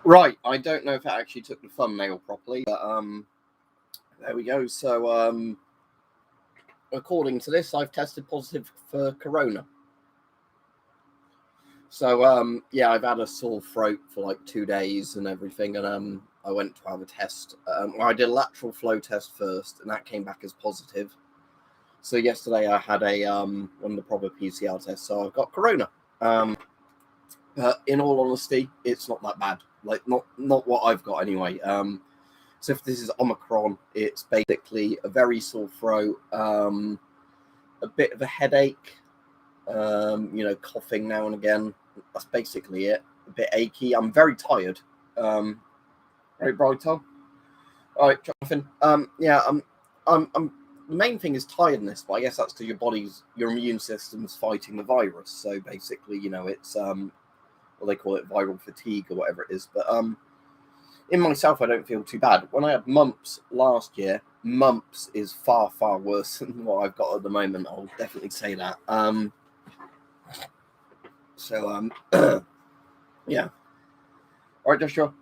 Right, I don't know if I actually took the thumbnail properly, but there we go. So according to this, I've tested positive for corona. So yeah, I've had a sore throat for like 2 days and everything, and I went to have a test. Well, I did a lateral flow test first, and that came back as positive. So yesterday I had a one of the proper PCR tests, so I've got corona. But in all honesty, it's not that bad. Like not what I've got anyway. So if this is Omicron, it's basically a very sore throat, a bit of a headache, coughing now and again. That's basically it. A bit achy. I'm very tired. Right, Brighton. All right, Jonathan. Yeah, I'm. The main thing is tiredness, but I guess that's because your immune system's fighting the virus. So basically, it's what they call it, viral fatigue or whatever it is. But in myself, I don't feel too bad. When I had mumps last year, mumps is far, far worse than what I've got at the moment. I'll definitely say that. Yeah. All right, Joshua.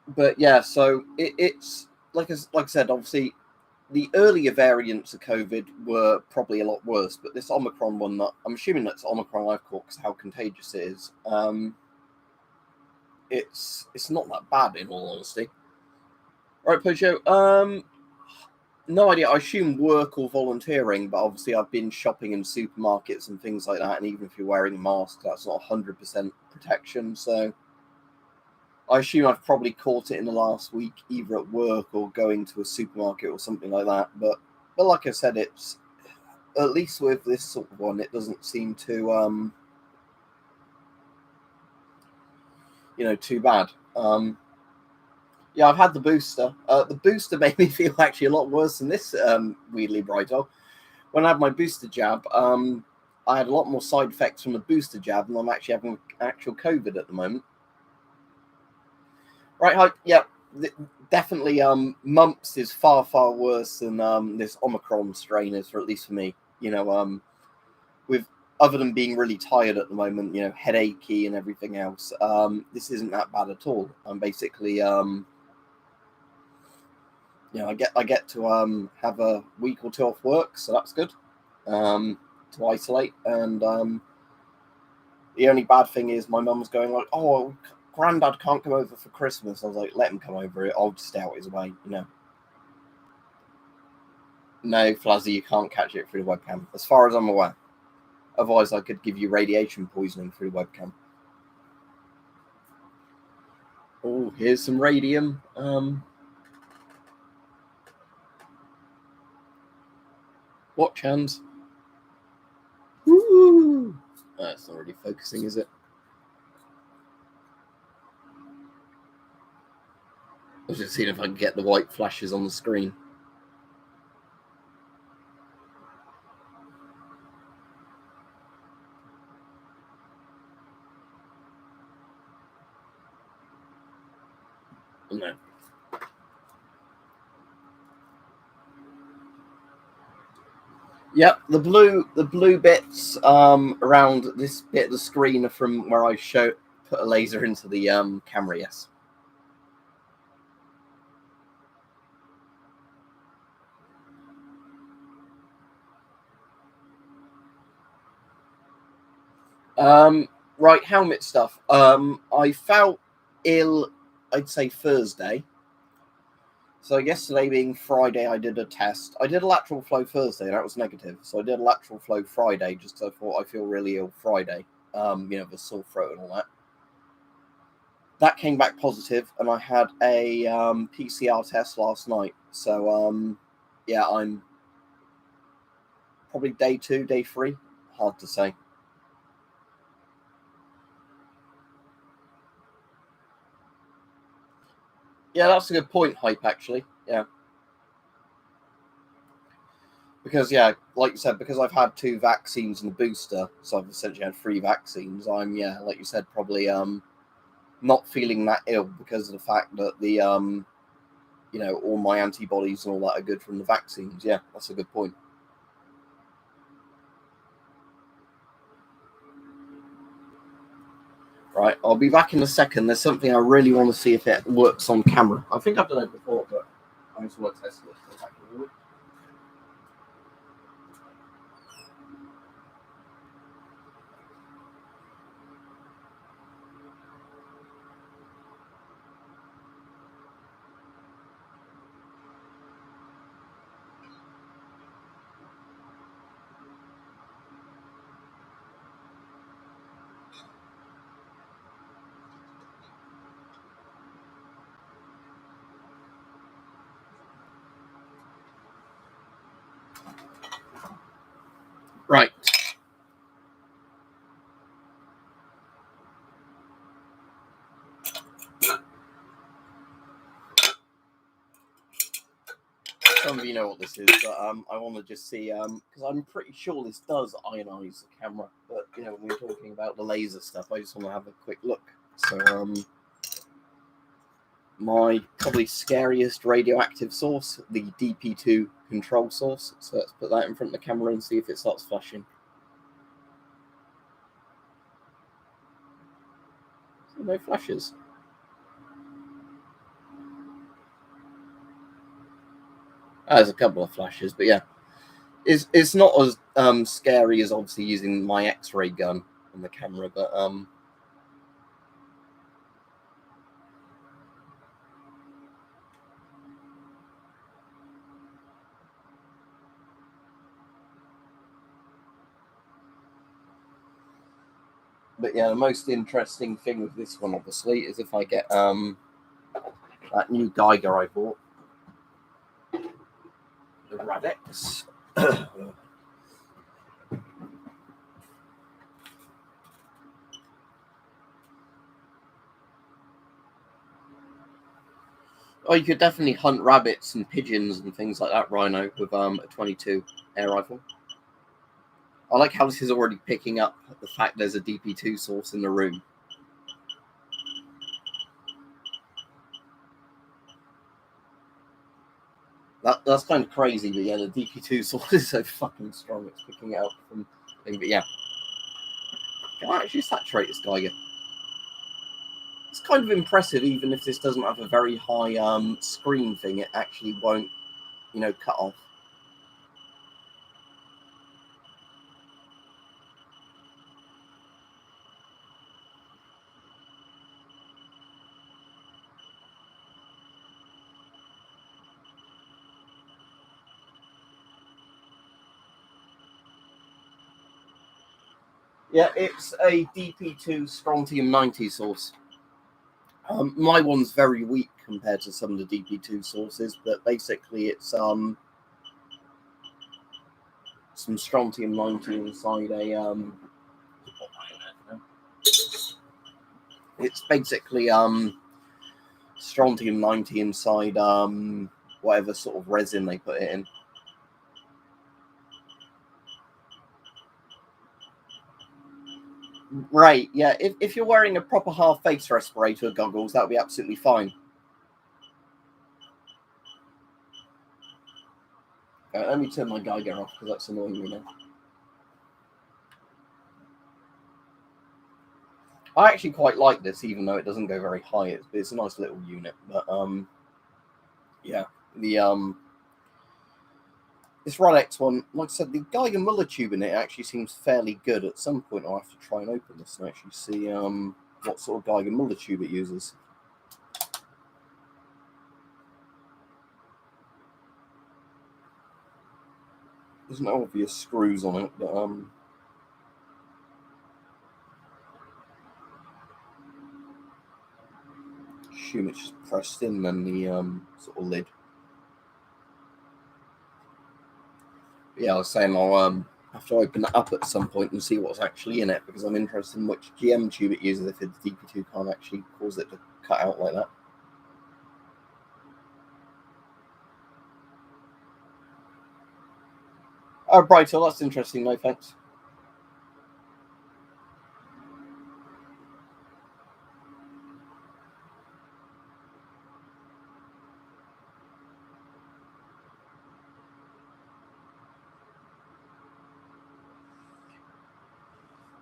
But yeah, so it's like I said, obviously, the earlier variants of COVID were probably a lot worse, but this Omicron one, I'm assuming that's Omicron I've caught because how contagious it is. It's not that bad in all honesty. All right, Peugeot. No idea. I assume work or volunteering, but obviously I've been shopping in supermarkets and things like that, and even if you're wearing a mask, that's not 100% protection. So I assume I've probably caught it in the last week, either at work or going to a supermarket or something like that. But like I said, it's at least with this sort of one, it doesn't seem to too bad. Yeah, I've had the booster. The booster made me feel actually a lot worse than this, weirdly, Brighto. When I had my booster jab, I had a lot more side effects from the booster jab, and I'm actually having actual COVID at the moment. Right, yeah, definitely. Mumps is far, far worse than this Omicron strain is, for at least for me. With other than being really tired at the moment, headachy and everything else, this isn't that bad at all. I'm basically I get to have a week or two off work, so that's good. To isolate, and the only bad thing is my mum's going like, "Oh, Granddad can't come over for Christmas." I was like, "Let him come over. I'll just stay out his way." No, Flazzy, you can't catch it through the webcam, as far as I'm aware. Otherwise, I could give you radiation poisoning through the webcam. Oh, here's some radium. Watch hands. Woo! That's not really focusing, is it? I was just seeing if I can get the white flashes on the screen. No. Yep, the blue bits around this bit of the screen are from where I put a laser into the camera. Yes. Right, helmet stuff. I felt ill, I'd say Thursday. So yesterday being Friday, I did a test. I did a lateral flow Thursday, and that was negative. So I did a lateral flow Friday, just because I thought I feel really ill Friday. The sore throat and all that. That came back positive, and I had a PCR test last night. So yeah, I'm probably day 2, day 3. Hard to say. Yeah, that's a good point, Hype, actually. Yeah. Because, yeah, like you said, because I've had 2 vaccines and a booster, so I've essentially had 3 vaccines, I'm, yeah, like you said, probably not feeling that ill because of the fact that the, all my antibodies and all that are good from the vaccines. Yeah, that's a good point. Right, I'll be back in a second. There's something I really want to see if it works on camera. I think I've done it before, but I just want to test it. Right. Some of you know what this is, but I want to just see because I'm pretty sure this does ionize the camera. But you know, when we're talking about the laser stuff, I just want to have a quick look. So my probably scariest radioactive source, the DP2 control source. So let's put that in front of the camera and see if it starts flashing. So no flashes. There's a couple of flashes, but yeah, it's not as scary as obviously using my X-ray gun on the camera, but yeah, the most interesting thing with this one, obviously, is if I get that new Geiger I bought, the Radex. Oh, you could definitely hunt rabbits and pigeons and things like that, Rhino, with a 22 air rifle. I like how this is already picking up the fact there's a DP2 source in the room. That's kind of crazy, but yeah, the DP2 source is so fucking strong. It's picking it up from thing. But yeah, can I actually saturate this Geiger? It's kind of impressive, even if this doesn't have a very high screen thing. It actually won't, you know, cut off. Yeah, it's a DP2 strontium 90 source. My one's very weak compared to some of the DP2 sources, but basically it's some strontium 90 inside a it's basically strontium 90 inside whatever sort of resin they put it in. Right, yeah. If you're wearing a proper half face respirator goggles, that would be absolutely fine. Let me turn my Geiger off because that's annoying me now. I actually quite like this, even though it doesn't go very high. It's a nice little unit, but yeah, the this Rolex one, like I said, the Geiger Muller tube in it actually seems fairly good. At some point, I'll have to try and open this and actually see what sort of Geiger Muller tube it uses. There's no obvious screws on it, but assume it's just pressed in then the sort of lid. But yeah, I was saying I'll have to open it up at some point and see what's actually in it because I'm interested in which GM tube it uses if its DP2 can't actually cause it to cut out like that. Oh, Brighto, that's interesting. No thanks.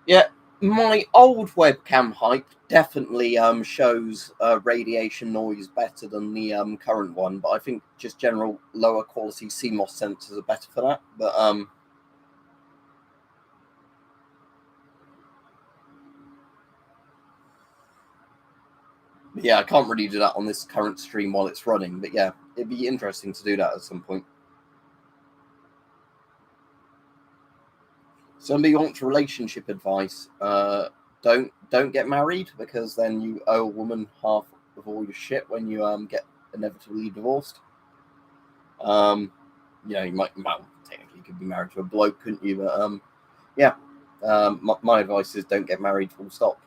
Yeah, My old webcam hype definitely shows radiation noise better than the current one, but I think just general lower quality CMOS sensors are better for that. But yeah, I can't really do that on this current stream while it's running. But yeah, it'd be interesting to do that at some point. Somebody wants relationship advice. Don't get married, because then you owe a woman half of all your shit when you get inevitably divorced. You know, you might, well, technically you could be married to a bloke, couldn't you? But yeah, my advice is don't get married, full stop.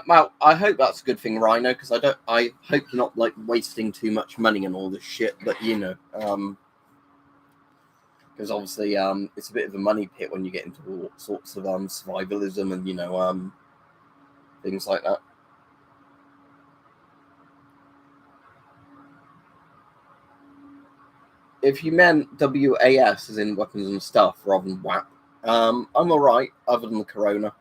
Well, I hope that's a good thing, Rhino, because I hope you're not like wasting too much money on all this shit. But you know, because obviously, it's a bit of a money pit when you get into all sorts of survivalism and things like that. If you meant WAS, as in weapons and stuff, rather than WAP, I'm all right, other than the corona.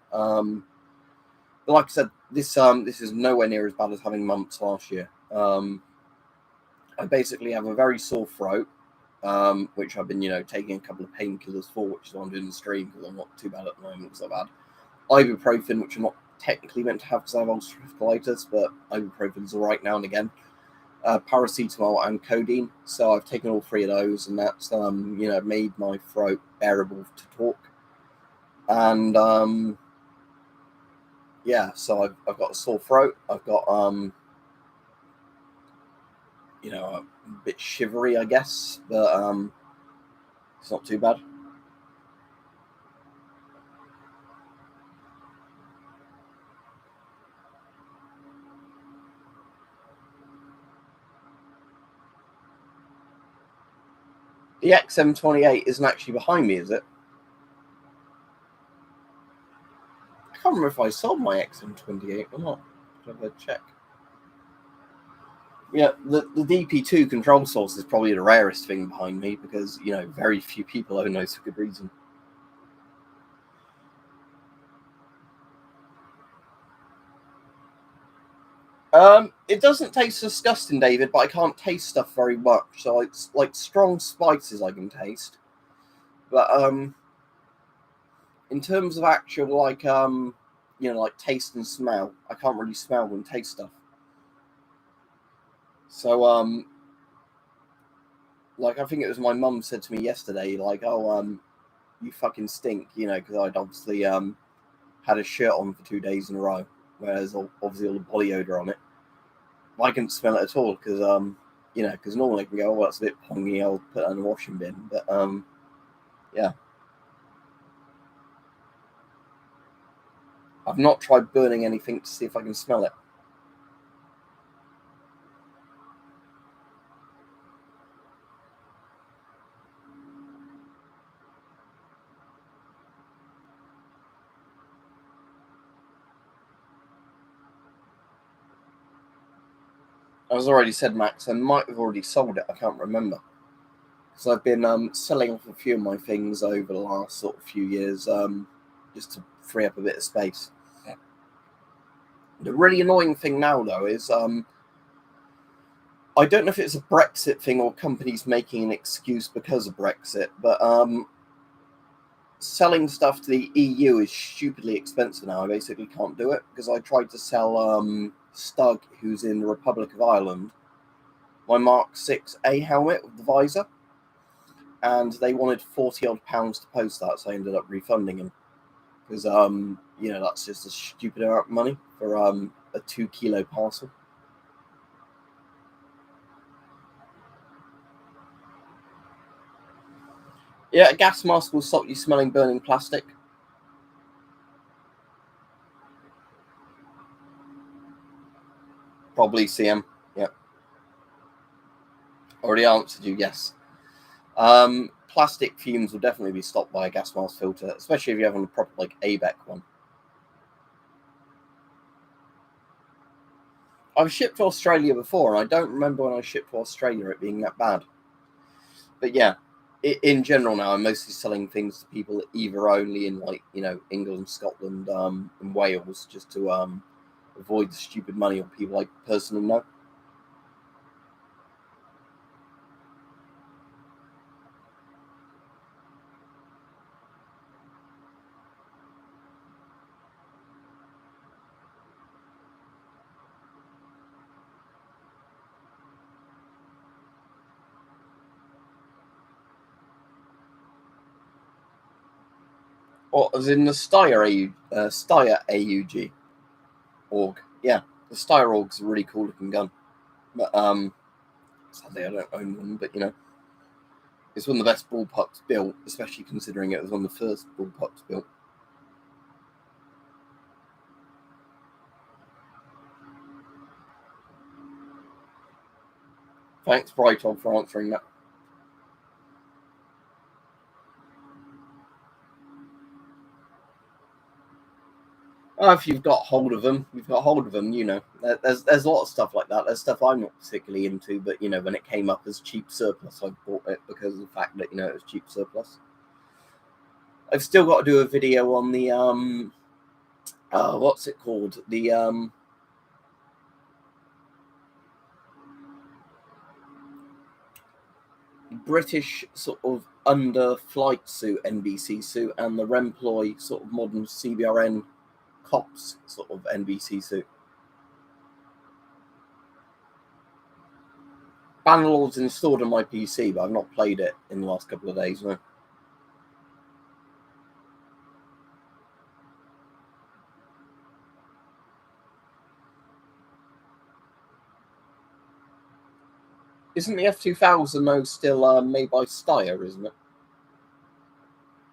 But like I said, this is nowhere near as bad as having mumps last year. I basically have a very sore throat, which I've been taking a couple of painkillers for, which is why I'm doing the stream, because I'm not too bad at the moment because I've had ibuprofen, which I'm not technically meant to have because I have ulcerative colitis, but ibuprofen's all right now and again. Paracetamol and codeine. So I've taken all three of those, and that's made my throat bearable to talk. And yeah, so I've got a sore throat. I've got a bit shivery, I guess, but it's not too bad. The XM28 isn't actually behind me, is it? I can't remember if I sold my XM28 or not. I'll have a check. Yeah, the DP2 control source is probably the rarest thing behind me, because very few people own those for good reason. It doesn't taste disgusting, David, but I can't taste stuff very much. So it's like strong spices I can taste, but in terms of actual like taste and smell, I can't really smell and taste stuff. So like I think it was my mum said to me yesterday, like, oh you fucking stink, because I'd obviously had a shirt on for 2 days in a row, whereas obviously all the body odor on it. I couldn't smell it at all, because because normally I can go, oh, that's a bit pongy, I'll put it in the washing bin. But yeah, I've not tried burning anything to see if I can smell it. As I already said, Max, I might have already sold it. I can't remember, because I've been selling off a few of my things over the last sort of few years, just to free up a bit of space. The really annoying thing now, though, is I don't know if it's a Brexit thing or companies making an excuse because of Brexit, but selling stuff to the EU is stupidly expensive now. I basically can't do it, because I tried to sell Stug, who's in the Republic of Ireland, my Mark 6A helmet with the visor, and they wanted 40 odd pounds to post that, so I ended up refunding him, because that's just a stupid amount of money for a 2 kilo parcel. Yeah, a gas mask will stop you smelling burning plastic. Probably CM. Yeah. Already answered you, yes. Plastic fumes will definitely be stopped by a gas mask filter, especially if you have a proper like ABEC one. I've shipped to Australia before, and I don't remember when I shipped to Australia it being that bad. But yeah, in general now, I'm mostly selling things to people either only in like England, Scotland, and Wales, just to avoid the stupid money of people I personally know. Or as in the Steyr AUG org. Yeah, the Steyr org's a really cool looking gun. But sadly I don't own one. But it's one of the best bullpups built, especially considering it was one of the first bullpups built. Thanks, Brighton, for answering that. If you've got hold of them, There's a lot of stuff like that. There's stuff I'm not particularly into, but when it came up as cheap surplus, I bought it because of the fact that it was cheap surplus. I've still got to do a video on the what's it called? The British sort of under flight suit, NBC suit, and the Remploy sort of modern CBRN cops sort of NBC suit. Bannerlord's installed on my PC, but I've not played it in the last couple of days. No. Isn't the F2000 though still made by Steyr, isn't it?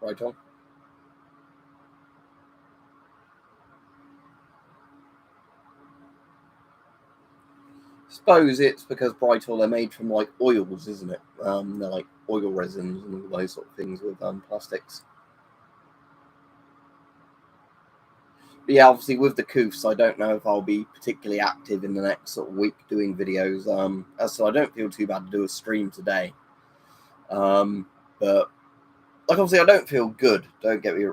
Right on. Suppose it's because Brighthall they're made from like oils, isn't it? They're like oil resins and all those sort of things with plastics. But yeah, obviously with the Koofs, I don't know if I'll be particularly active in the next sort of week doing videos. So I don't feel too bad to do a stream today. But like obviously I don't feel good. Don't get me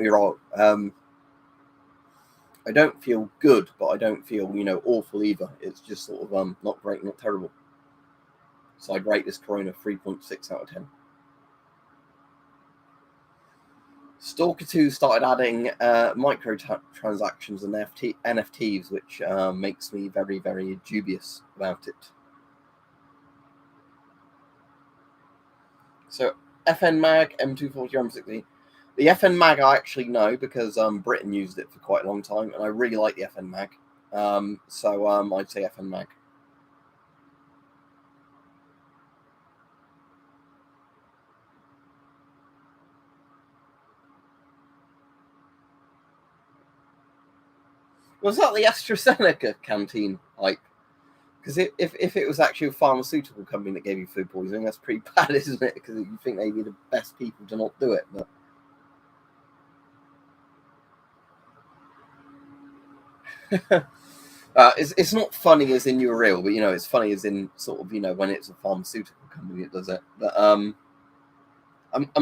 wrong. I don't feel good, but I don't feel awful either. It's just sort of not great, not terrible. So I'd rate this Corona 3.6 out of 10. Stalker 2 started adding microtransactions and NFTs, which makes me very, very dubious about it. So FN Mag, M240, M60. The FN Mag I actually know because Britain used it for quite a long time, and I really like the FN Mag. So I'd say FN Mag. Was that the AstraZeneca canteen hype? Because if it was actually a pharmaceutical company that gave you food poisoning, that's pretty bad, isn't it? Because you think they'd be the best people to not do it. But it's not funny as in you're real, but it's funny as in sort of when it's a pharmaceutical company that does it. But I'm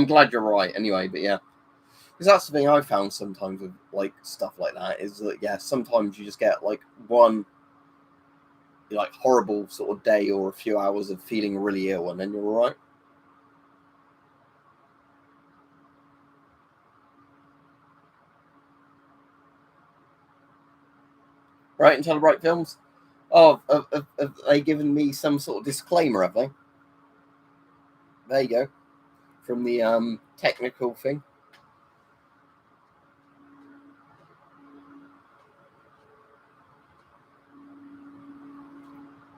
glad you're right anyway. But yeah, because that's the thing I found sometimes with like stuff like that is that sometimes you just get like one like horrible sort of day or a few hours of feeling really ill, and then you're all right. Right, and Right Films. Oh, have they given me some sort of disclaimer? Have they? There you go. From the technical thing.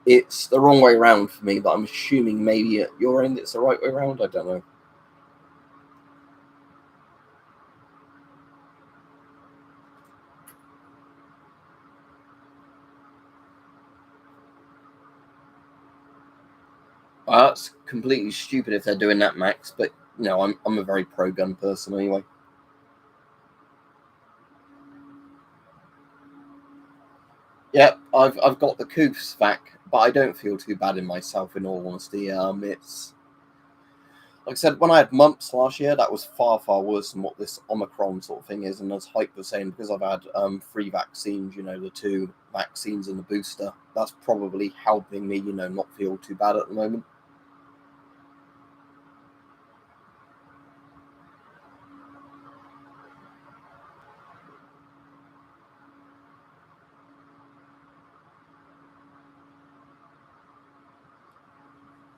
It's the wrong way around for me, but I'm assuming maybe at your end it's the right way around. I don't know. That's completely stupid if they're doing that, Max. But I'm a very pro gun person anyway. Yep, I've got the Koofs back, but I don't feel too bad in myself. In all honesty, it's like I said, when I had mumps last year, that was far worse than what this Omicron sort of thing is. And as Hype was saying, because I've had 3 vaccines, the 2 vaccines and the booster, that's probably helping me, not feel too bad at the moment.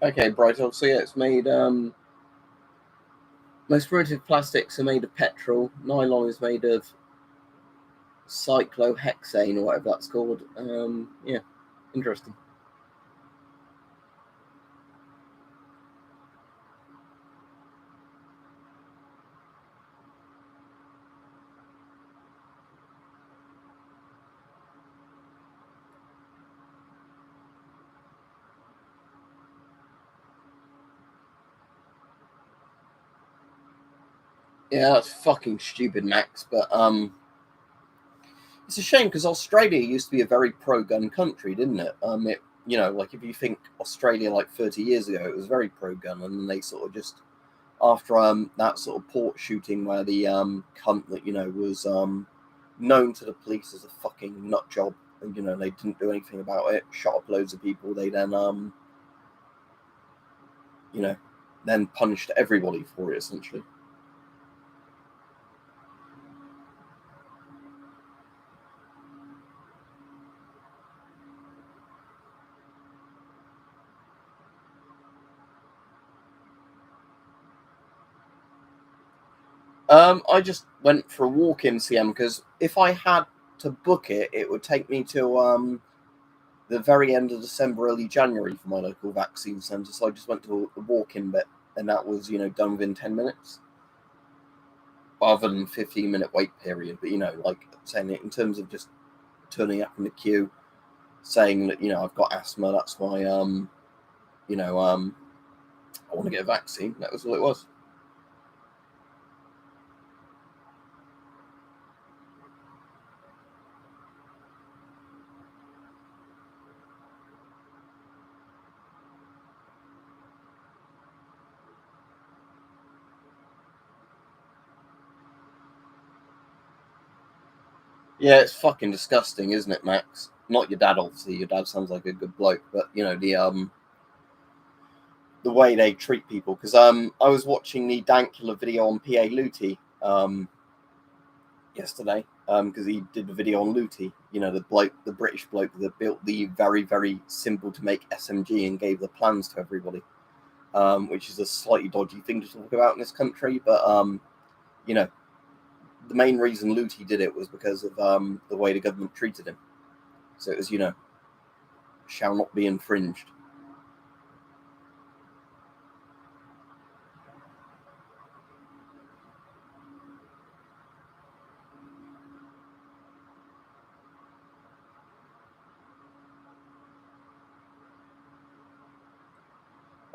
Okay, Brighton. So yeah, it's made. Most primitive plastics are made of petrol. Nylon is made of cyclohexane or whatever that's called. Yeah, interesting. Yeah, that's fucking stupid, Max. But it's a shame because Australia used to be a very pro-gun country, didn't it? Like if you think Australia like 30 years ago, it was very pro-gun, and then they sort of just after that sort of port shooting where the cunt that was known to the police as a fucking nut job, and they didn't do anything about it, shot up loads of people. They then you know then punished everybody for it essentially. I just went for a walk in CM because if I had to book it, it would take me to the very end of December, early January for my local vaccine centre. So I just went to a walk-in bit, and that was done within 10 minutes, rather than 15-minute wait period. But like saying it in terms of just turning up in the queue, saying that I've got asthma, that's why you know I want to get a vaccine. That was all it was. Yeah, it's fucking disgusting, isn't it, Max? Not your dad, obviously. Your dad sounds like a good bloke, but the way they treat people. Because I was watching the Dankula video on PA Luti yesterday because he did a video on Luti. The bloke, the British bloke that built the very simple to make SMG and gave the plans to everybody, which is a slightly dodgy thing to talk about in this country. But you know, the main reason Luti did it was because of the way the government treated him. So it was shall not be infringed.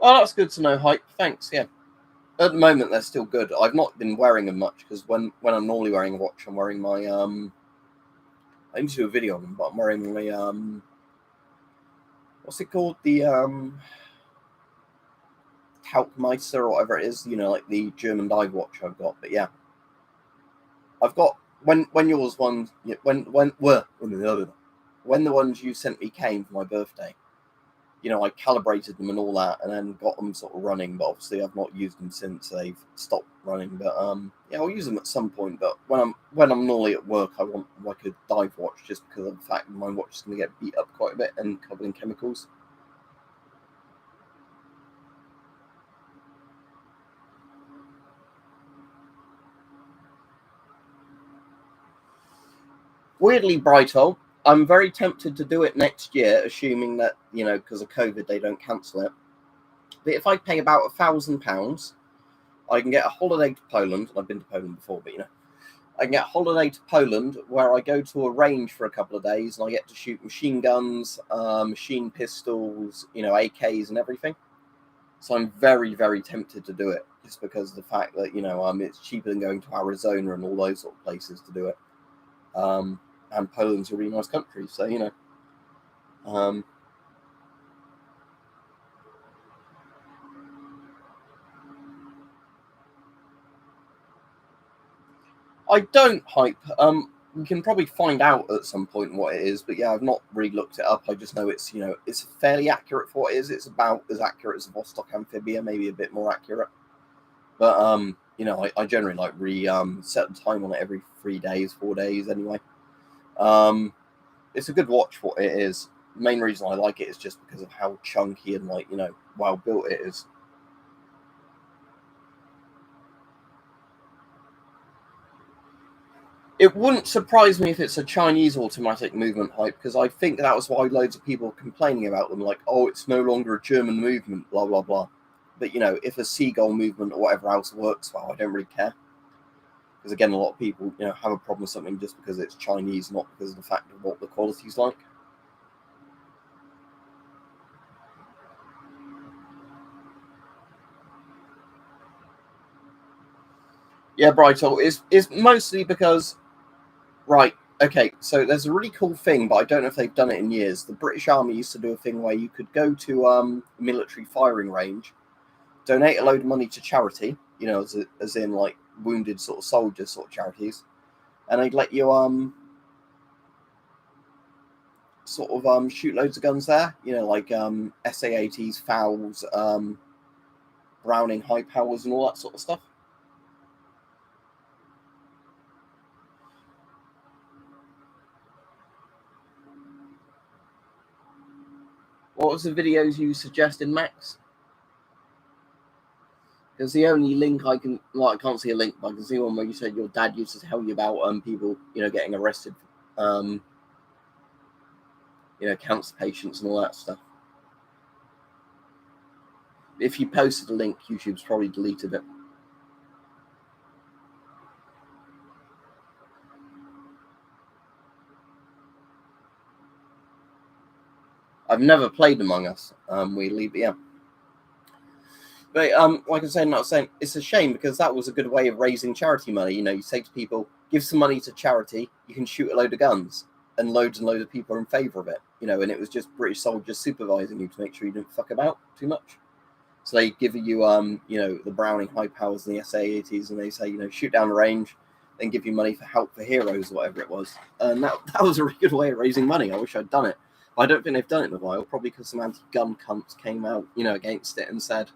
Oh, that's good to know, Hype. Thanks. Yeah. At the moment, they're still good. I've not been wearing them much because when I'm normally wearing a watch, I'm wearing my I need to do a video on them, but I'm wearing my what's it called? The Taukmeister or whatever it is. Like the German dive watch I've got. But yeah, I've got when yours one when the ones you sent me came for my birthday. I calibrated them and all that, and then got them sort of running. But obviously, I've not used them since they've stopped running. But yeah, I'll use them at some point. But when I'm normally at work, I want like a dive watch just because of the fact that my watch is going to get beat up quite a bit and covered in chemicals. Weirdly, Brighto, I'm very tempted to do it next year, assuming that because of COVID they don't cancel it. But if I pay about £1,000, I can get a holiday to Poland. I've been to Poland before, but I can get a holiday to Poland where I go to a range for a couple of days and I get to shoot machine guns, machine pistols, AKs and everything. So I'm very tempted to do it just because of the fact that it's cheaper than going to Arizona and all those sort of places to do it. And Poland's a really nice country, so Um, I don't hype. We can probably find out at some point what it is, but yeah, I've not really looked it up. I just know it's it's fairly accurate for what it is. It's about as accurate as a Vostok Amphibia, maybe a bit more accurate. But I generally like set the time on it every 3 days, 4 days anyway. It's a good watch for what it is. The main reason I like it is just because of how chunky and well built it is. It wouldn't surprise me if it's a Chinese automatic movement hype, because I think that was why loads of people were complaining about them, like, oh, it's no longer a German movement, blah, blah, blah. But, if a seagull movement or whatever else works well, I don't really care. Because, again, a lot of people, have a problem with something just because it's Chinese, not because of the fact of what the quality's like. Yeah, Brighto, is mostly because, right, okay, so there's a really cool thing, but I don't know if they've done it in years. The British Army used to do a thing where you could go to a military firing range, donate a load of money to charity, as in like wounded sort of soldiers sort of charities, and they'd let you shoot loads of guns there, like SA-80s, Fowls, Browning high powers and all that sort of stuff. What was the videos you suggested, Max? Because the only link I can't see a link, but I can see one where you said your dad used to tell you about people, getting arrested, cancer patients and all that stuff. If you posted a link, YouTube's probably deleted it. I've never played Among Us, weirdly, but yeah. But like I was saying, it's a shame because that was a good way of raising charity money. You say to people, give some money to charity, you can shoot a load of guns, and loads of people are in favour of it. And it was just British soldiers supervising you to make sure you didn't fuck about too much. So they give you, the Browning high powers and the SA-80s, and they say, shoot down the range, then give you money for help for heroes or whatever it was. And that was a really good way of raising money. I wish I'd done it. I don't think they've done it in a while, probably because some anti-gun cunts came out, against it and said,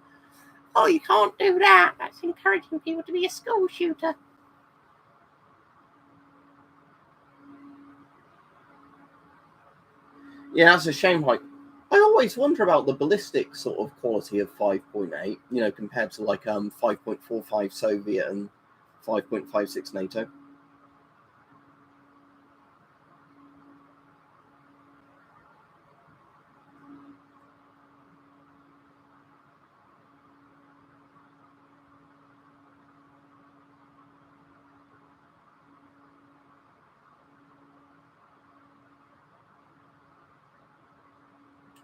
oh, you can't do that. That's encouraging people to be a school shooter. Yeah, that's a shame. Like, I always wonder about the ballistic sort of quality of 5.8, compared to like 5.45 Soviet and 5.56 NATO.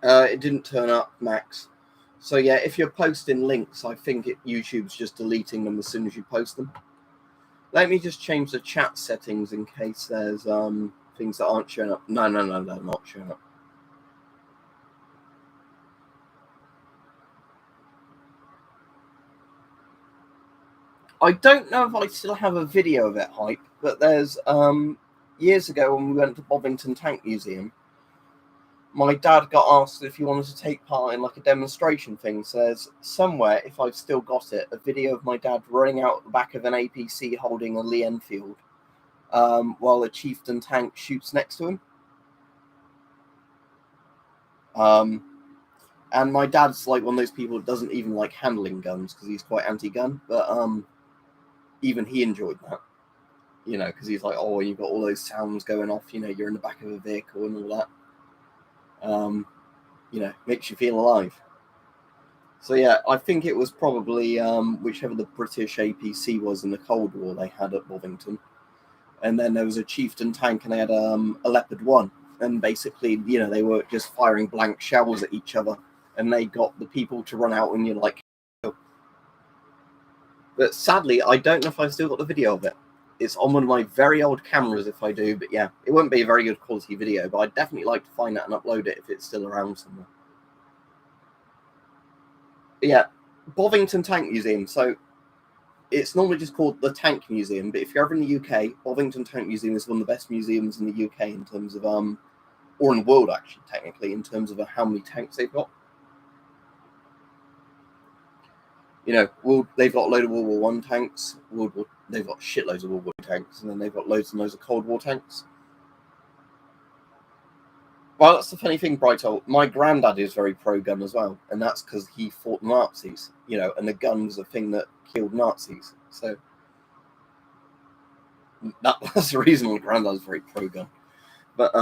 It didn't turn up, Max. So yeah, if you're posting links, I think YouTube's just deleting them as soon as you post them. Let me just change the chat settings in case there's things that aren't showing up. No, they're not showing up. I don't know if I still have a video of it, hype, but there's years ago when we went to Bovington Tank Museum, my dad got asked if he wanted to take part in like a demonstration thing. So there's somewhere, if I've still got it, a video of my dad running out the back of an APC holding a Lee Enfield while a Chieftain tank shoots next to him. And my dad's like one of those people that doesn't even like handling guns because he's quite anti-gun, but even he enjoyed that, because he's like, oh, you've got all those sounds going off, you're in the back of a vehicle and all that. Makes you feel alive. So yeah, I think it was probably whichever the British APC was in the Cold War they had at Bovington. And then there was a Chieftain tank and they had a Leopard 1. And basically, they were just firing blank shells at each other. And they got the people to run out and you're like... But sadly, I don't know if I've still got the video of it. It's on one of my very old cameras if I do, but yeah, it wouldn't be a very good quality video, but I'd definitely like to find that and upload it if it's still around somewhere. But yeah, Bovington Tank Museum. So it's normally just called the Tank Museum, but if you're ever in the UK, Bovington Tank Museum is one of the best museums in the UK in terms of, or in the world actually, technically, in terms of how many tanks they've got. You know, they've got a load of World War One tanks. They've got shitloads of World War tanks, and then they've got loads and loads of Cold War tanks. Well, that's the funny thing, Brighto. My granddad is very pro-gun as well, and that's because he fought Nazis. You know, and the gun was a thing that killed Nazis. So that's the reason my granddad's very pro-gun. But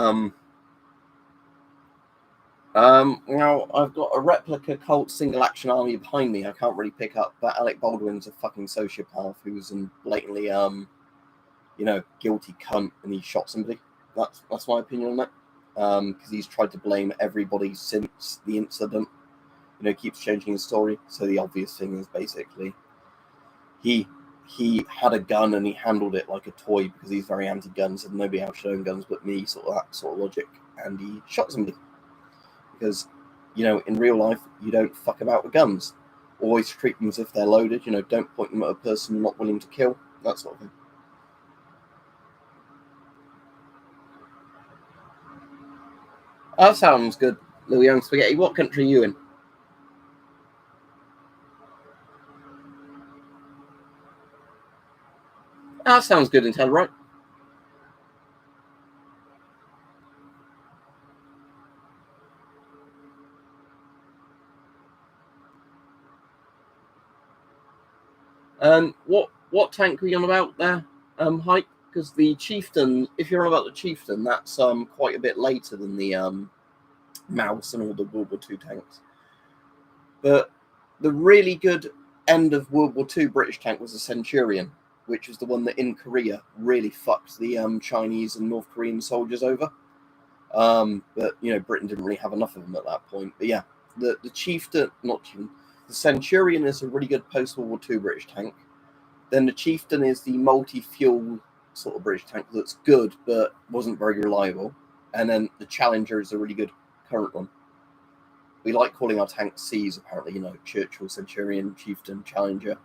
now I've got a replica Colt single action army behind me. I can't really pick up, but Alec Baldwin's a fucking sociopath who's a blatantly you know, guilty cunt, and he shot somebody. That's my opinion on that. Because he's tried to blame everybody since the incident. You know, keeps changing his story. So the obvious thing is basically he had a gun and he handled it like a toy because he's very anti-gun, said nobody else should own guns but me, sort of that sort of logic, and he shot somebody. Because, you know, in real life, you don't fuck about with guns. Always treat them as if they're loaded. You know, don't point them at a person you're not willing to kill. That sort of thing. That sounds good, Little Young Spaghetti. What country are you in? That sounds good intel, right? What tank were you on about there, Hype? Because the Chieftain, if you're on about the Chieftain, that's quite a bit later than the Mouse and all the World War II tanks. But the really good end of World War II British tank was the Centurion, which was the one that in Korea really fucked the Chinese and North Korean soldiers over. But you know, Britain didn't really have enough of them at that point. But yeah, the Chieftain, not Chieftain, the Centurion is a really good post-World War II British tank. Then the Chieftain is the multi-fuel sort of British tank that's good, but wasn't very reliable. And then the Challenger is a really good current one. We like calling our tanks C's, apparently. You know, Churchill, Centurion, Chieftain, Challenger,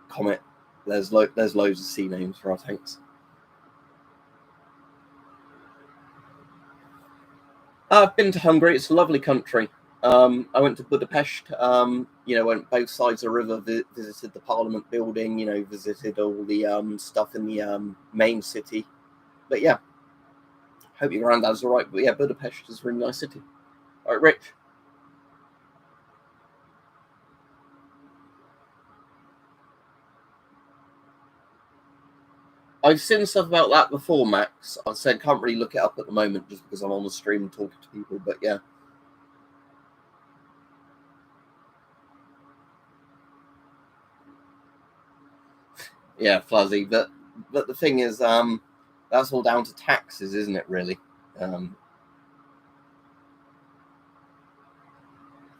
Comet. There's loads of C names for our tanks. I've been to Hungary. It's a lovely country. I went to Budapest. You know, went both sides of the river, visited the Parliament building. You know, visited all the stuff in the main city. But yeah, hope your granddad's all right. But yeah, Budapest is a really nice city. All right, Rich. I've seen stuff about that before, Max. I said can't really look it up at the moment just because I'm on the stream talking to people. But yeah. Yeah, fuzzy. But the thing is, that's all down to taxes, isn't it? Really.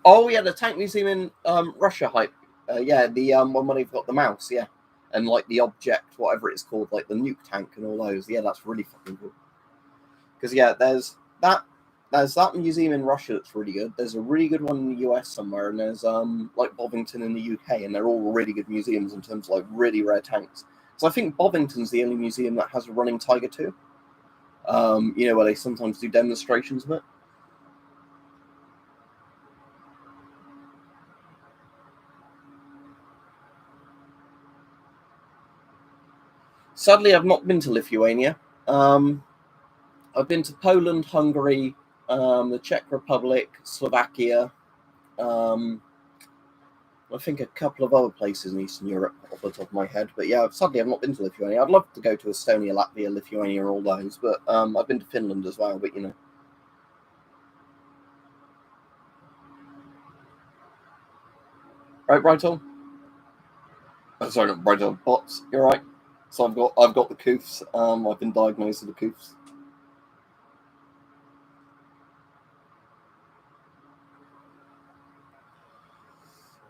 Oh yeah, the tank museum in Russia, Hype. Yeah, the one where they've got the mouse, yeah, and like the object, whatever it's called, like the nuke tank and all those. Yeah, that's really fucking cool. Because yeah, there's that museum in Russia that's really good. There's a really good one in the US somewhere, and there's like Bovington in the UK, and they're all really good museums in terms of like really rare tanks. So I think Bovington's the only museum that has a running Tiger II. You know, where they sometimes do demonstrations of it. Sadly, I've not been to Lithuania. I've been to Poland, Hungary, the Czech Republic, Slovakia. I think a couple of other places in Eastern Europe off the top of my head. But yeah, sadly, I've not been to Lithuania. I'd love to go to Estonia, Latvia, Lithuania, all those. But I've been to Finland as well. But you know. Right, Brighton? Oh, sorry, not Brighton. Bots. You're right. So I've got the coofs. I've been diagnosed with the coofs.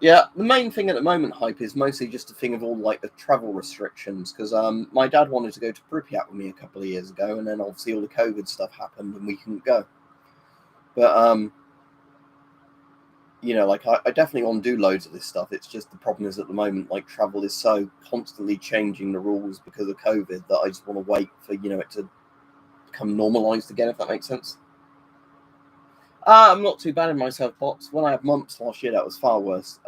Yeah, the main thing at the moment, hype, is mostly just a thing of all like the travel restrictions. Because my dad wanted to go to Pripyat with me a couple of years ago, and then obviously all the COVID stuff happened, and we couldn't go. But like I definitely want to do loads of this stuff. It's just the problem is at the moment, like travel is so constantly changing the rules because of COVID that I just want to wait for it to become normalized again, if that makes sense. I'm not too bad in myself, bots. When I had mumps last year, that was far worse.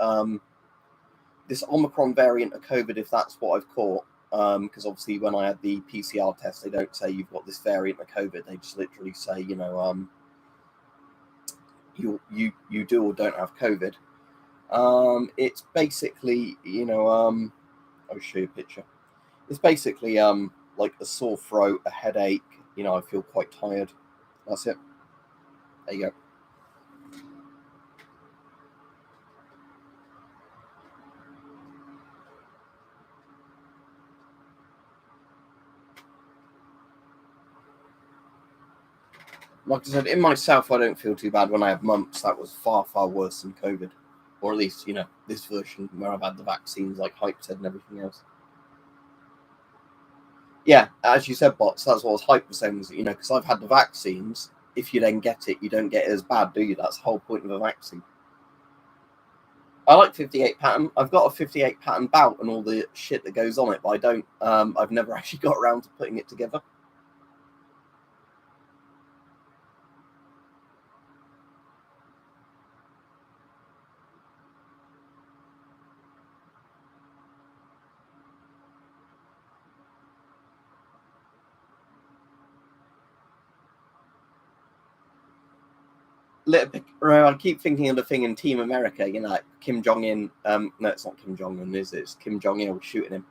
This Omicron variant of COVID, if that's what I've caught, because obviously when I had the PCR test, they don't say you've got this variant of COVID. They just literally say, you do or don't have COVID. It's basically, I'll show you a picture. It's basically like a sore throat, a headache. I feel quite tired. That's it. There you go. Like I said, in myself, I don't feel too bad. When I have mumps, that was far, far worse than COVID. Or at least, this version where I've had the vaccines, like Hype said and everything else. Yeah, as you said, bots, that's what I was Hype was saying, was, because I've had the vaccines, if you then get it, you don't get it as bad, do you? That's the whole point of a vaccine. I like 58 pattern. I've got a 58 pattern bout and all the shit that goes on it, but I don't, I've never actually got around to putting it together. I keep thinking of the thing in Team America, like Kim Jong Un. No, it's not Kim Jong Un, is it? It's Kim Jong Il shooting him.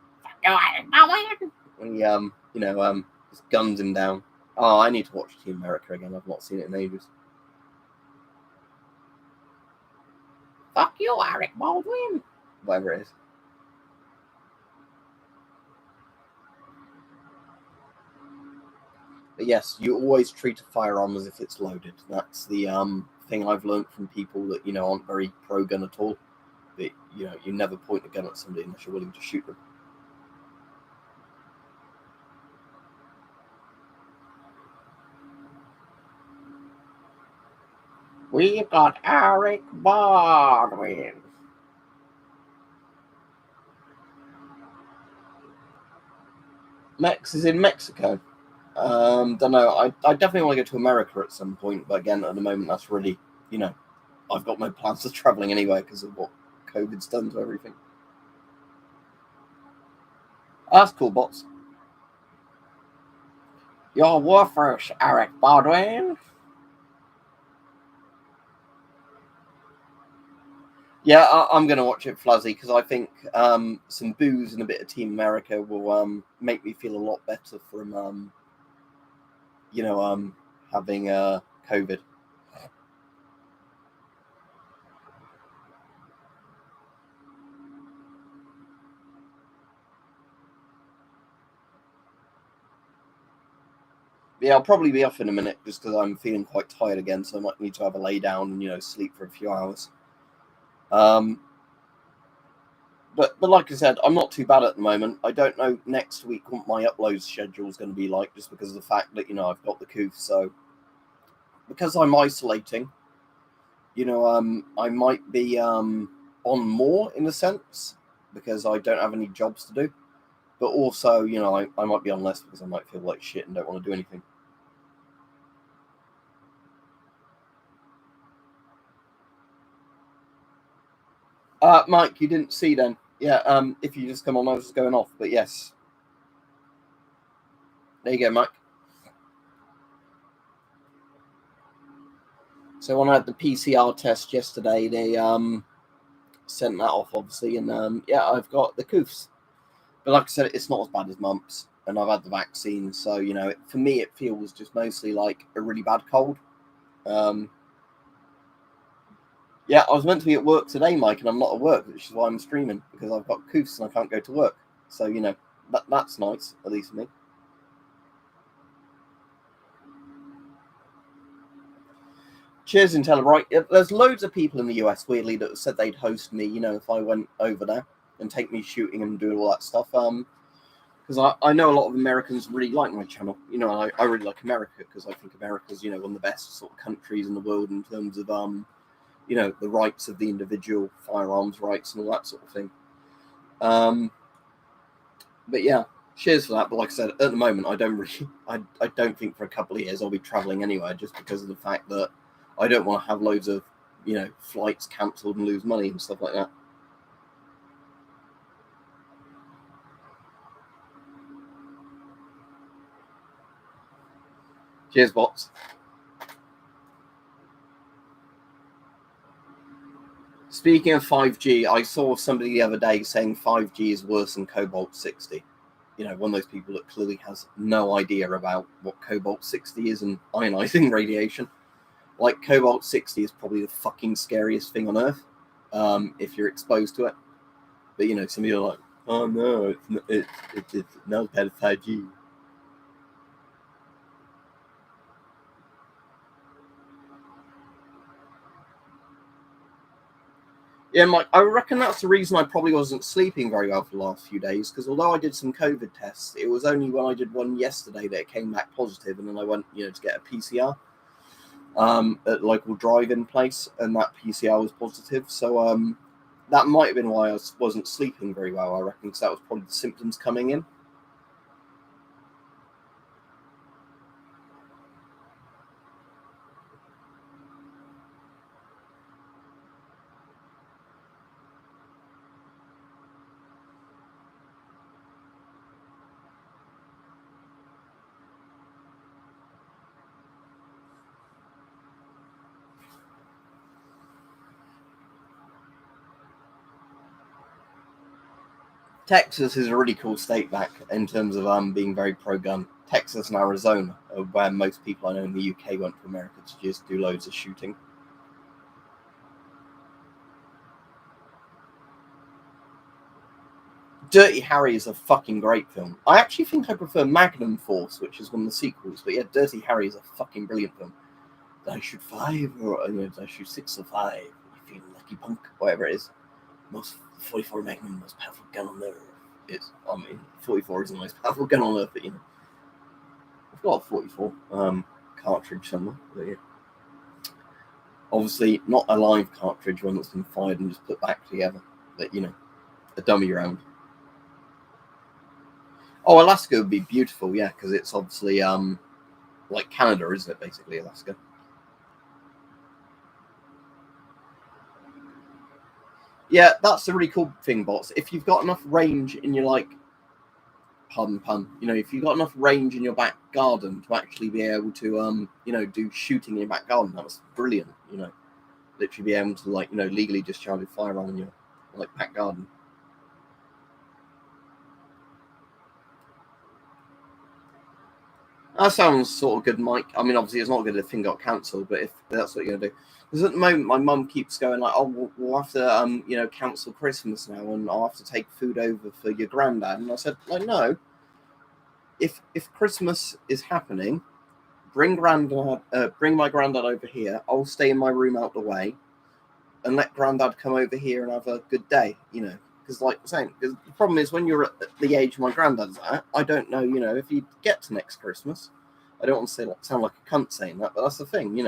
When he, just guns him down. Oh, I need to watch Team America again. I've not seen it in ages. Fuck you, Alec Baldwin. Whatever it is. But yes, you always treat a firearm as if it's loaded. That's the thing I've learned from people that aren't very pro gun at all. That you never point a gun at somebody unless you're willing to shoot them. We've got Alec Baldwin. Mex is in Mexico. Don't know. I definitely want to go to America at some point, but again, at the moment, that's really, I've got no plans of traveling anywhere because of what COVID's done to everything. That's cool, bots. You're worthless, Alec Baldwin. Yeah, I'm going to watch it, Fluzzy, because I think some booze and a bit of Team America will make me feel a lot better from, having COVID. Yeah, I'll probably be off in a minute just because I'm feeling quite tired again, so I might need to have a lay down and sleep for a few hours. But like I said, I'm not too bad at the moment. I don't know next week what my upload schedule is going to be like, just because of the fact that I've got the coof. So because I'm isolating, I might be on more in a sense because I don't have any jobs to do. But also, I might be on less because I might feel like shit and don't want to do anything. Mike, you didn't see then. Yeah, if you just come on, I was just going off. But yes. There you go, Mike. So when I had the PCR test yesterday, they sent that off, obviously, and yeah, I've got the coofs. But like I said, it's not as bad as mumps, and I've had the vaccine, so for me, it feels just mostly like a really bad cold. Yeah, I was meant to be at work today, Mike, and I'm not at work, which is why I'm streaming because I've got coofs and I can't go to work. So that's nice, at least for me. Cheers, Intellibright. There's loads of people in the US, weirdly, that said they'd host me, if I went over there and take me shooting and doing all that stuff. Because I know a lot of Americans really like my channel. I really like America because I think America's, one of the best sort of countries in the world in terms of, the rights of the individual, firearms rights and all that sort of thing. But yeah, cheers for that. But like I said, at the moment, I don't think for a couple of years I'll be traveling anywhere just because of the fact that I don't want to have loads of, flights cancelled and lose money and stuff like that. Cheers, bots. Speaking of 5G, I saw somebody the other day saying 5G is worse than Cobalt 60. One of those people that clearly has no idea about what Cobalt 60 is and ionizing radiation. Like, Cobalt 60 is probably the fucking scariest thing on Earth, if you're exposed to it. But, some people are like, oh no, it's not bad as 5G. Yeah, Mike, I reckon that's the reason I probably wasn't sleeping very well for the last few days, because although I did some COVID tests, it was only when I did one yesterday that it came back positive, and then I went, to get a PCR at local drive-in place, and that PCR was positive. So that might have been why I wasn't sleeping very well, I reckon, because that was probably the symptoms coming in. Texas is a really cool state back in terms of being very pro-gun. Texas and Arizona are where most people I know in the UK went to America to just do loads of shooting. Dirty Harry is a fucking great film. I actually think I prefer Magnum Force, which is one of the sequels, but yeah, Dirty Harry is a fucking brilliant film. Did I shoot 5 or did I shoot 6 or 5? You feel lucky punk, whatever it is. Most 44 Magnum, most powerful gun on earth. 44 is the most powerful gun on earth, but I've got a 44 cartridge somewhere. But yeah. Obviously, not a live cartridge, one that's been fired and just put back together. But a dummy round. Oh, Alaska would be beautiful, yeah, because it's obviously like Canada, isn't it? Basically, Alaska. Yeah, that's the really cool thing, bots. If you've got enough range in your pun, if you've got enough range in your back garden to actually be able to do shooting in your back garden, that's brilliant. Literally be able to legally discharge a firearm in your back garden. That sounds sort of good, Mike. I mean, obviously, it's not good if the thing got cancelled, but if that's what you're going to do. Because at the moment, my mum keeps going like, oh, we'll have to, cancel Christmas now, and I'll have to take food over for your granddad. And I said, no. If Christmas is happening, bring my granddad over here. I'll stay in my room out the way, and let granddad come over here and have a good day. Because because the problem is when you're at the age my granddad's at, I don't know, if you get to next Christmas. I don't want to sound like a cunt saying that, but that's the thing,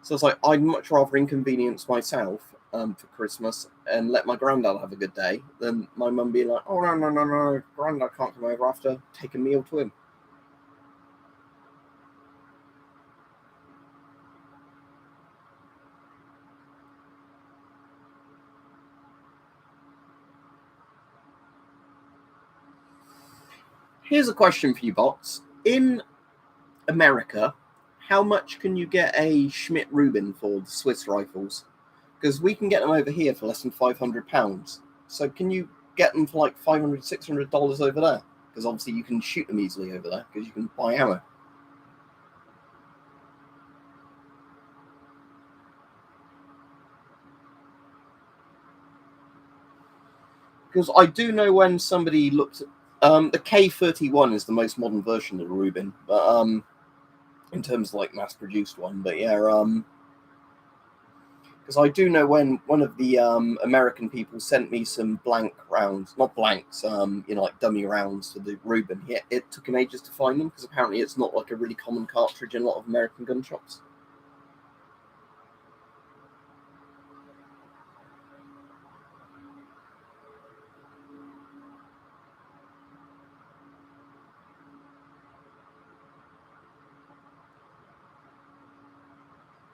So it's like I'd much rather inconvenience myself for Christmas and let my granddad have a good day than my mum being like, oh no, granddad can't come over. I have to take a meal to him. Here's a question for you, bots. In America, how much can you get a Schmidt-Rubin for the Swiss rifles? Because we can get them over here for less than £500. So can you get them for like $500, $600 over there? Because obviously you can shoot them easily over there because you can buy ammo. Because I do know when somebody looked at the K31 is the most modern version of the Rubin, but in terms of mass-produced one. But yeah, Because I do know when one of the American people sent me some blank rounds, not blanks, like dummy rounds for the Ruben. It took him ages to find them because apparently it's not like a really common cartridge in a lot of American gun shops.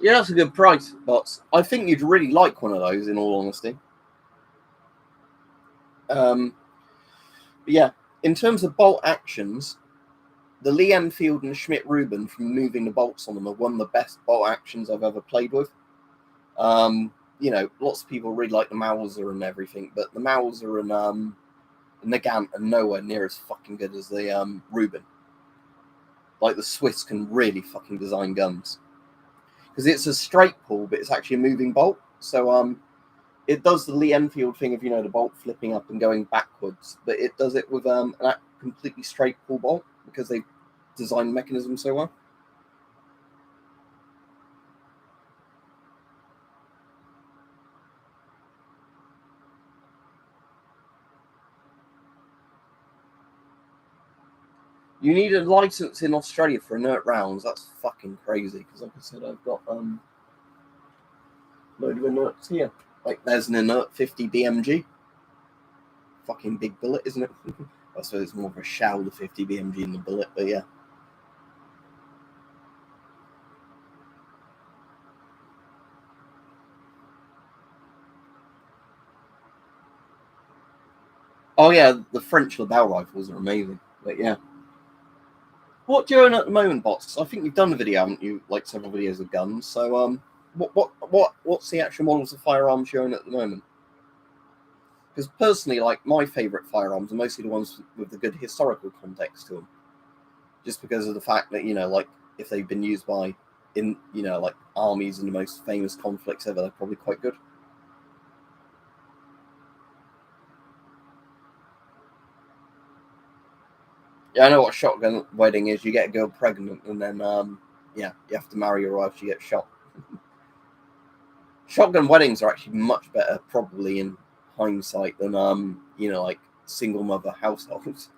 Yeah, that's a good price, but I think you'd really like one of those, in all honesty. But yeah, in terms of bolt actions, the Lee Enfield and Schmidt Reuben from moving the bolts on them are one of the best bolt actions I've ever played with. Lots of people really like the Mauser and everything, but the Mauser and the Gant are nowhere near as fucking good as the Reuben. Like the Swiss can really fucking design guns because it's a straight pull, but it's actually a moving bolt. So it does the Lee Enfield thing of the bolt flipping up and going backwards, but it does it with a completely straight pull bolt because they designed the mechanism so well. You need a license in Australia for inert rounds. That's fucking crazy. Because, like I said, I've got a load of inerts here. Like, there's an inert 50 BMG. Fucking big bullet, isn't it? I suppose it's more of a shell, the 50 BMG in the bullet, but yeah. Oh yeah, the French Lebel rifles are amazing. But yeah. What do you own at the moment, bots? I think you've done a video, haven't you? Like several videos of guns. So what's the actual models of firearms you own at the moment? Because personally, like my favourite firearms are mostly the ones with the good historical context to them. Just because of the fact that like if they've been used by like armies in the most famous conflicts ever, they're probably quite good. Yeah, I know what a shotgun wedding is. You get a girl pregnant, and then you have to marry her or else you get shot. Shotgun weddings are actually much better, probably in hindsight, than like single mother households.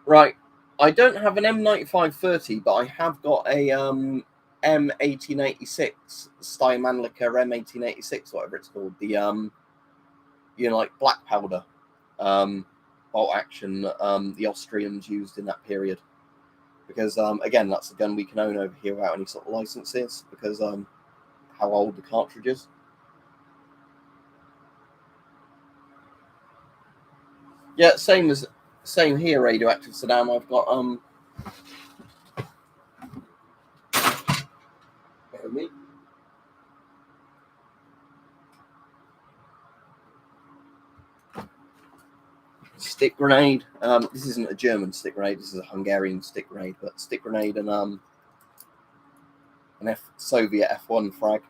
Right. I don't have an M9530, but I have got a M1886 Steinmannlicher M1886, whatever it's called. The like black powder bolt action that the Austrians used in that period. Because again, that's a gun we can own over here without any sort of licenses because how old the cartridge is. Yeah, same here, radioactive Saddam. I've got me. Stick grenade. This isn't a German stick grenade. This is a Hungarian stick grenade. But stick grenade and an Soviet F1 frag.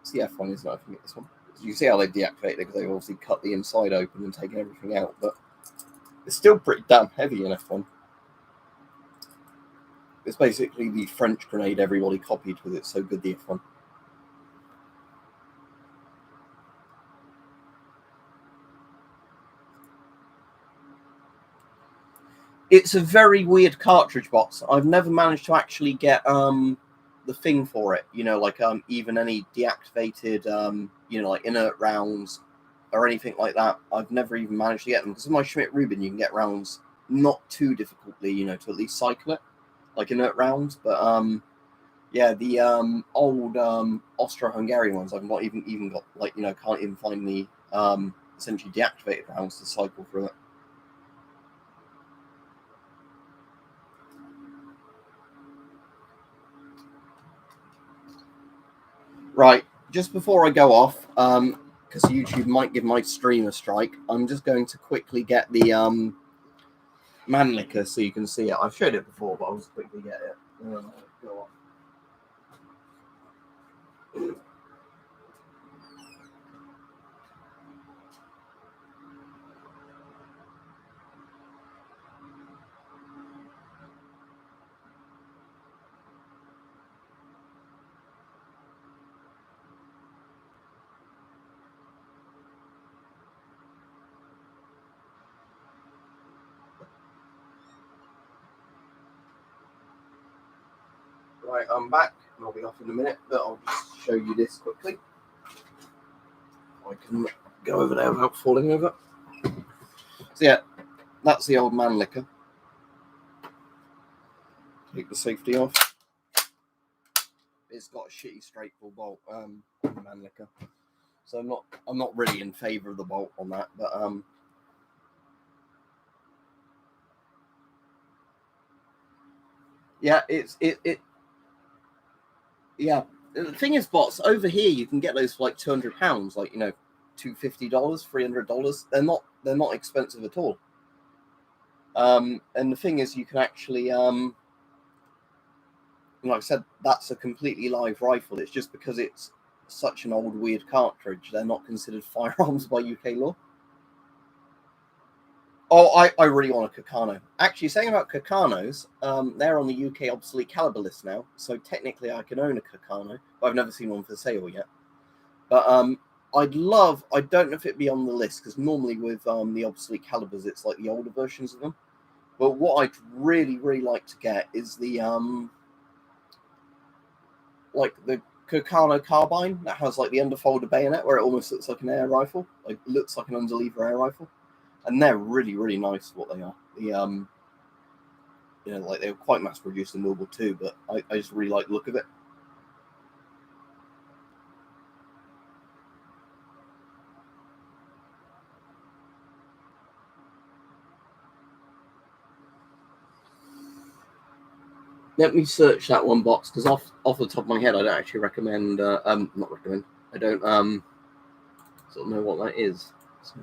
It's the F1, isn't it? I think this one. You can see how they deactivated it because they obviously cut the inside open and taken everything out. But it's still pretty damn heavy in F1. It's basically the French grenade everybody copied with it. So good the F1. It's a very weird cartridge box. I've never managed to actually get the thing for it. Like even any deactivated like inert rounds or anything like that. I've never even managed to get them because with my Schmidt Reuben you can get rounds not too difficultly, to at least cycle it like inert rounds. But yeah, the old Austro-Hungarian ones I've not even got like can't even find the essentially deactivated rounds to cycle through it. Right, just before I go off, because YouTube might give my stream a strike, I'm just going to quickly get the Mannlicher so you can see it. I've showed it before, but I'll just quickly get it. Go off. Right, I'm back, and I'll be off in a minute, but I'll just show you this quickly. I can go over there without falling over. So yeah, that's the old man liquor. Take the safety off. It's got a shitty straight pull bolt, man liquor. So I'm not really in favour of the bolt on that, but yeah, yeah. The thing is, bots over here you can get those for like £200, like $250, $300. They're not expensive at all. And the thing is, you can actually like I said, that's a completely live rifle. It's just because it's such an old weird cartridge, they're not considered firearms by UK law. Oh, I really want a Kakano. Actually, saying about Kakanos, they're on the UK obsolete caliber list now, so technically I can own a Kakano, but I've never seen one for sale yet. But I don't know if it'd be on the list, because normally with the obsolete calibers, it's like the older versions of them. But what I'd really, really like to get is the like the Kakano carbine that has like the underfolder bayonet, where it almost looks like an air rifle, like looks like an underlever air rifle. And they're really, really nice what they are. The like they were quite mass produced in World War II, but I just really like the look of it. Let me search that one box, because off the top of my head, I don't actually recommend. Not recommend. I don't sort of know what that is. So.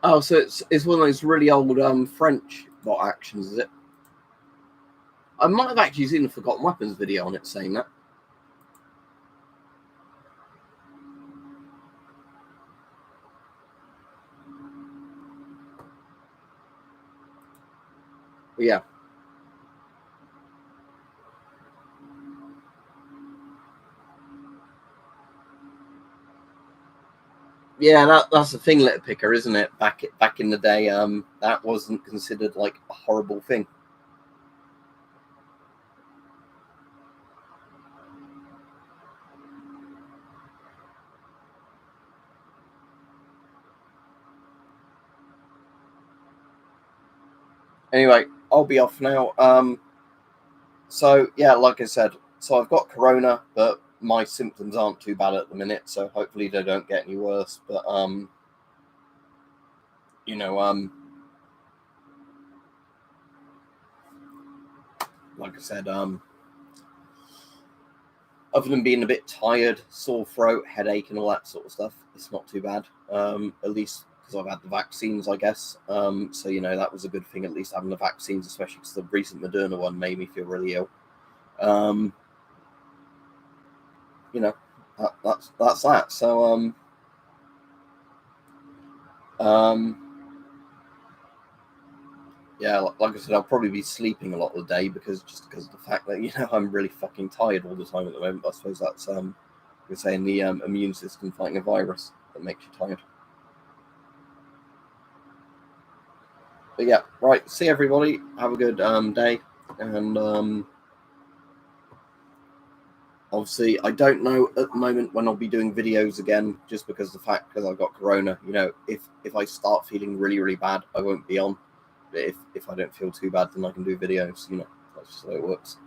Oh, so it's one of those really old French bot actions, is it? I might have actually seen a Forgotten Weapons video on it saying that. But yeah. Yeah, that's the thing, litter picker, isn't it? Back in the day, that wasn't considered like a horrible thing. Anyway, I'll be off now. So yeah, like I said, so I've got corona, but my symptoms aren't too bad at the minute, so hopefully they don't get any worse. But like I said, other than being a bit tired, sore throat, headache, and all that sort of stuff, it's not too bad. At least because I've had the vaccines, I guess. So that was a good thing, at least having the vaccines, especially because the recent Moderna one made me feel really ill. That's that. So yeah, like I said, I'll probably be sleeping a lot of the day because of the fact that I'm really fucking tired all the time at the moment. I suppose that's we're saying the immune system fighting a virus that makes you tired. But yeah, right. See everybody. Have a good day, and obviously I don't know at the moment when I'll be doing videos again, just because of the fact because I've got corona. If I start feeling really, really bad, I won't be on. But if I don't feel too bad, then I can do videos. That's just the way it works.